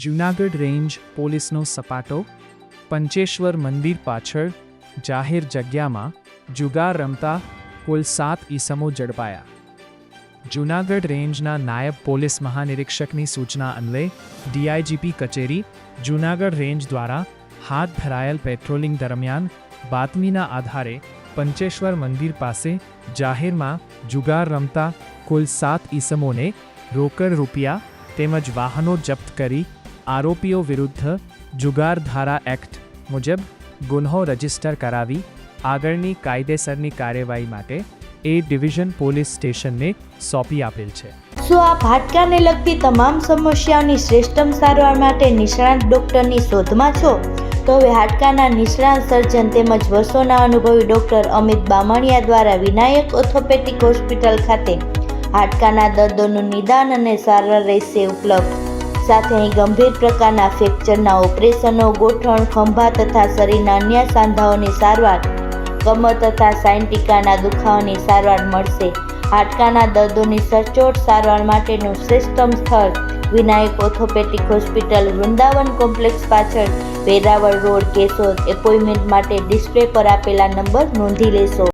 Junagadh range પોલીસનો સપાટો. પંચેશ્વર મંદિર પાછળ જાહેર જગ્યામાં જુગાર રમતા કુલ 7 ઈસમો ઝડપાયા. જૂનાગઢ રેન્જના નાયબ પોલીસ મહાનિરીક્ષકની સૂચના અન્વયે ડીઆઈજીપી કચેરી જૂનાગઢ રેન્જ દ્વારા હાથ ધરાયેલ પેટ્રોલિંગ દરમિયાન બાતમીના આધારે પંચેશ્વર મંદિર પાસે જાહેરમાં જુગાર રમતા કુલ 7 ઈસમોને રોકડ રૂપિયા તેમજ વાહનો જપ્ત કરી આરોપીઓ વિરુદ્ધ જુગાર ધારા એક્ટ મુજબ ગુન્હો રજીસ્ટર કરાવી આગળની કાયદેસરની કાર્યવાહી માટે એ ડિવિઝન પોલીસ સ્ટેશનને સોંપી આપેલ છે. શું આપ હાડકાને લગતી તમામ સમસ્યાઓની શ્રેષ્ઠતમ સારવાર માટે નિષ્ણાત ડૉક્ટરની શોધમાં છો? તો હવે હાડકાના નિષ્ણાત સર્જન તેમજ વર્ષોના અનુભવી ડૉક્ટર અમિત બામણિયા દ્વારા વિનાયક ઓર્થોપેડિક હોસ્પિટલ ખાતે હાડકાના દર્દોનું નિદાન અને સારવાર રહેશે ઉપલબ્ધ. સાથે અહીં ગંભીર પ્રકારના ફ્રેક્ચરના ઓપરેશનો, ગોઠણ, ખંભા તથા શરીરના અન્ય સાંધાઓની સારવાર, કમર તથા સાયન્ટિકાના દુખાવાની સારવાર મળશે. હાડકાના દર્દોની સચોટ સારવાર માટેનું શ્રેષ્ઠતમ સ્થળ Vinayak orthopaedic hospital, Vrindavan complex પાછળ, વેરાવળ રોડ, કેશોદ. એપોઇન્ટમેન્ટ માટે ડિસ્પ્લે પર આપેલા નંબર નોંધી લેશો.